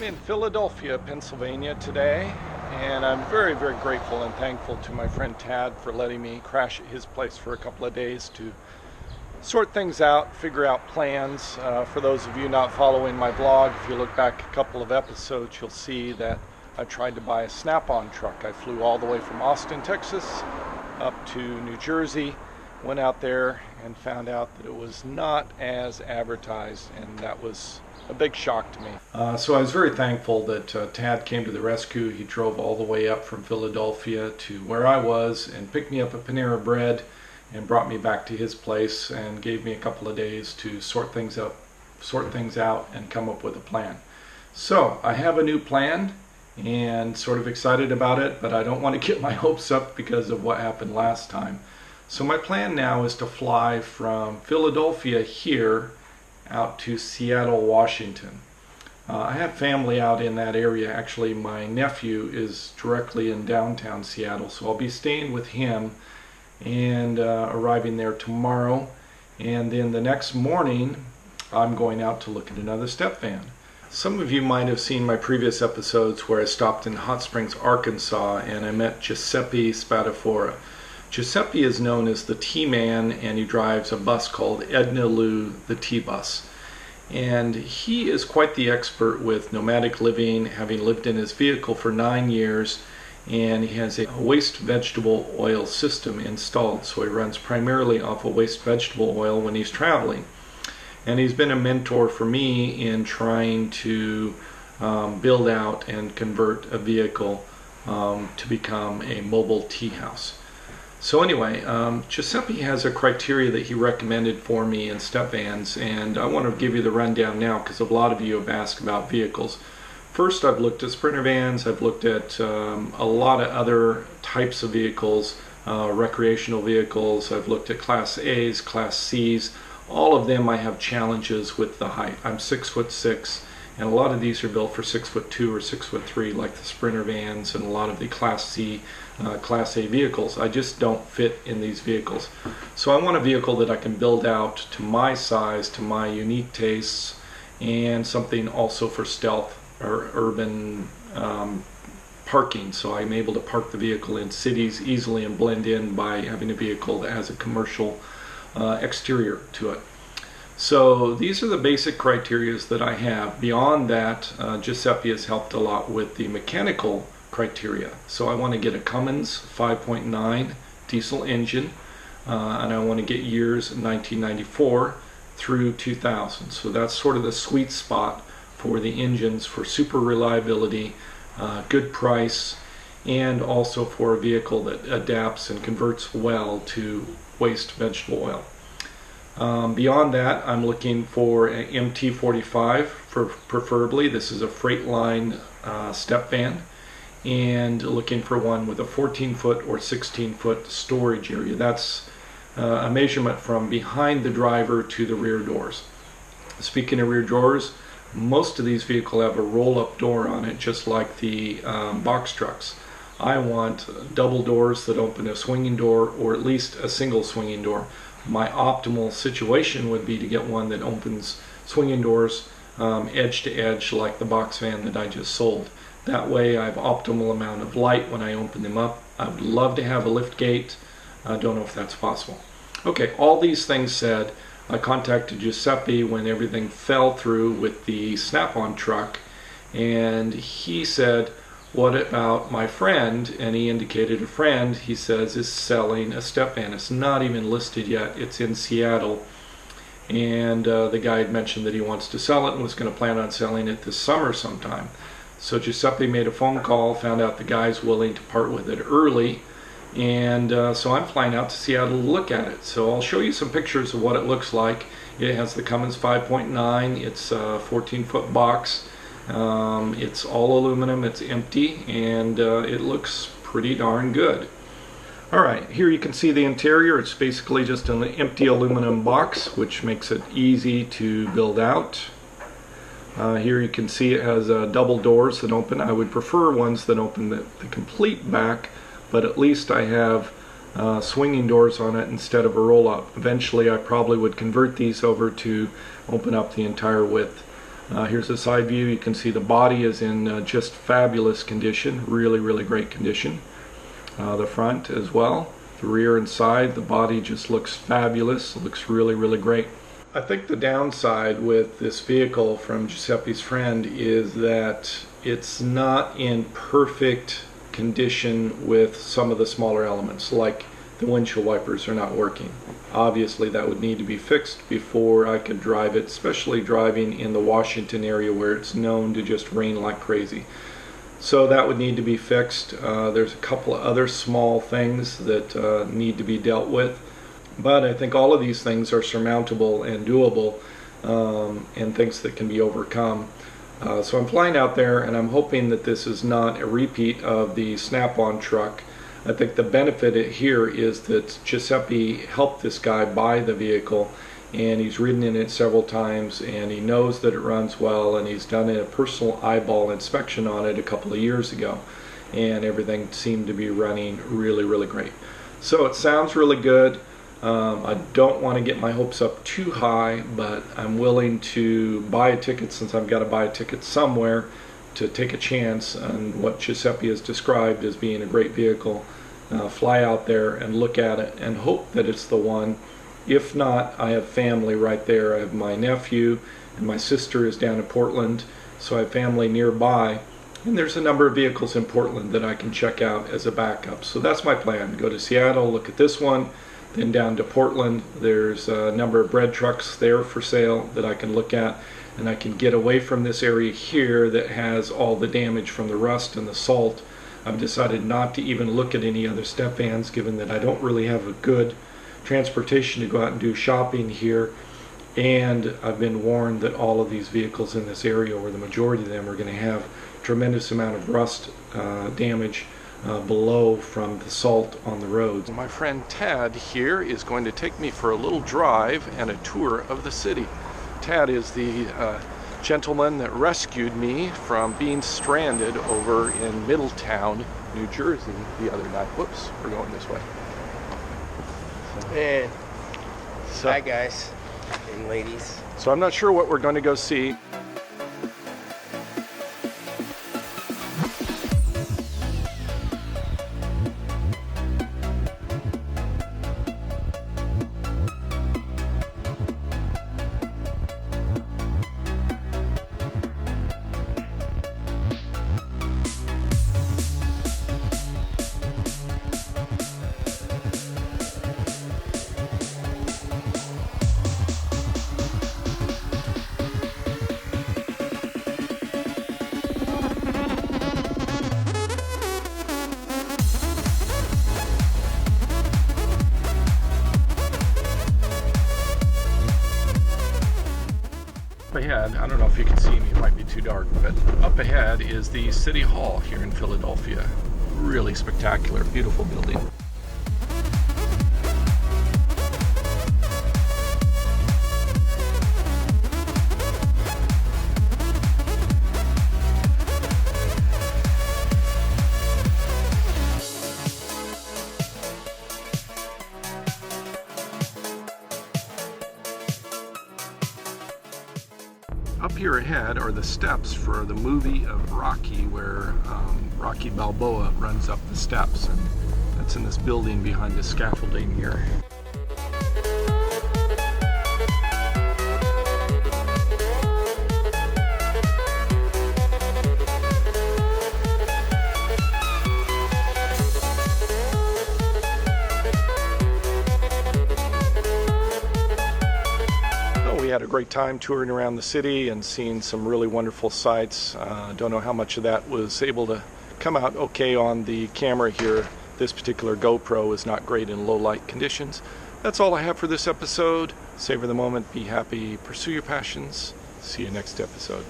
in Philadelphia, Pennsylvania today, and I'm very, very grateful and thankful to my friend Tad for letting me crash at his place for a couple of days to sort things out, figure out plans. For those of you not following my blog, if you look back a couple of episodes, you'll see that I tried to buy a Snap-on truck. I flew all the way from Austin, Texas, up to New Jersey, went out there and found out that it was not as advertised, and that was a big shock to me. So I was very thankful that Tad came to the rescue. He drove all the way up from Philadelphia to where I was and picked me up a Panera Bread and brought me back to his place and gave me a couple of days to sort things out and come up with a plan. So I have a new plan and sort of excited about it, but I don't want to get my hopes up because of what happened last time. So my plan now is to fly from Philadelphia here out to Seattle, Washington. I have family out in that area. Actually, my nephew is directly in downtown Seattle, so I'll be staying with him and arriving there tomorrow. And then the next morning, I'm going out to look at another step van. Some of you might have seen my previous episodes where I stopped in Hot Springs, Arkansas, and I met Giuseppe Spadafora. Giuseppe is known as the T-Man, and he drives a bus called Edna Lou, the T-Bus. And he is quite the expert with nomadic living, having lived in his vehicle for 9 years, and he has a waste vegetable oil system installed. So he runs primarily off of waste vegetable oil when he's traveling. And he's been a mentor for me in trying to build out and convert a vehicle to become a mobile tea house. So anyway, Giuseppe has a criteria that he recommended for me in step vans, and I want to give you the rundown now because a lot of you have asked about vehicles. First, I've looked at Sprinter vans, I've looked at a lot of other types of vehicles, recreational vehicles, I've looked at Class A's, Class C's. All of them I have challenges with the height. I'm 6'6", and a lot of these are built for 6'2" or 6'3", like the Sprinter vans and a lot of the Class C, Class A vehicles. I just don't fit in these vehicles. So I want a vehicle that I can build out to my size, to my unique tastes, and something also for stealth or urban parking. So I'm able to park the vehicle in cities easily and blend in by having a vehicle that has a commercial exterior to it. So these are the basic criteria that I have. Beyond that, Giuseppe has helped a lot with the mechanical criteria. So I want to get a Cummins 5.9 diesel engine, and I want to get years 1994 through 2000. So that's sort of the sweet spot for the engines, for super reliability, good price, and also for a vehicle that adapts and converts well to waste vegetable oil. Beyond that, I'm looking for an MT45, preferably. This is a Freightliner step van, and looking for one with a 14-foot or 16-foot storage area. That's a measurement from behind the driver to the rear doors. Speaking of rear doors, most of these vehicles have a roll-up door on it, just like the box trucks. I want double doors that open a swinging door, or at least a single swinging door. My optimal situation would be to get one that opens swinging doors edge to edge, like the box van that I just sold. That way I have optimal amount of light when I open them up. I would love to have a lift gate. I don't know if that's possible. Okay, all these things said, I contacted Giuseppe when everything fell through with the Snap-on truck, and he said, what about my friend? And he indicated a friend, he says, is selling a step van. It's not even listed yet. It's in Seattle. And the guy had mentioned that he wants to sell it and was going to plan on selling it this summer sometime. So Giuseppe made a phone call, found out the guy's willing to part with it early. And so I'm flying out to Seattle to look at it. So I'll show you some pictures of what it looks like. It has the Cummins 5.9. It's a 14-foot box. It's all aluminum, it's empty, and it looks pretty darn good. Alright, here you can see the interior. It's basically just an empty aluminum box, which makes it easy to build out. Here you can see it has double doors that open. I would prefer ones that open the complete back, but at least I have swinging doors on it instead of a roll-up. Eventually I probably would convert these over to open up the entire width. Here's a side view. You can see the body is in just fabulous condition, really great condition. The front as well, the rear and side, the body just looks fabulous. It looks really great. I think the downside with this vehicle from Giuseppe's friend is that it's not in perfect condition with some of the smaller elements, like the windshield wipers are not working. Obviously that would need to be fixed before I could drive it, especially driving in the Washington area where it's known to just rain like crazy. So that would need to be fixed. There's a couple of other small things that need to be dealt with, but I think all of these things are surmountable and doable, and things that can be overcome. So I'm flying out there, and I'm hoping that this is not a repeat of the Snap-on truck. I think the benefit here is that Giuseppe helped this guy buy the vehicle, and he's ridden in it several times, and he knows that it runs well, and he's done a personal eyeball inspection on it a couple of years ago, and everything seemed to be running really great. So it sounds really good. I don't want to get my hopes up too high, but I'm willing to buy a ticket, since I've got to buy a ticket somewhere, to take a chance on what Giuseppe has described as being a great vehicle. Fly out there and look at it and hope that it's the one. If not, I have family right there. I have my nephew, and my sister is down in Portland, so I have family nearby, and there's a number of vehicles in Portland that I can check out as a backup. So that's my plan. Go to Seattle, look at this one, then down to Portland. There's a number of bread trucks there for sale that I can look at, and I can get away from this area here that has all the damage from the rust and the salt. I've decided not to even look at any other step vans, given that I don't really have a good transportation to go out and do shopping here, and I've been warned that all of these vehicles in this area, or the majority of them, are going to have tremendous amount of rust damage below from the salt on the roads. My friend Tad here is going to take me for a little drive and a tour of the city. Tad is the gentleman that rescued me from being stranded over in Middletown, New Jersey the other night. Whoops, we're going this way. And hi guys and ladies. So I'm not sure what we're going to go see. Up ahead, I don't know if you can see me, it might be too dark, but up ahead is the City Hall here in Philadelphia. Really spectacular, beautiful building. Up here ahead are the steps for the movie of Rocky, where Rocky Balboa runs up the steps, and that's in this building behind the scaffolding here. Had a great time touring around the city and seeing some really wonderful sights. Don't know how much of that was able to come out okay on the camera here. This particular GoPro is not great in low light conditions. That's all I have for this episode. Savor the moment, be happy, pursue your passions. See you next episode.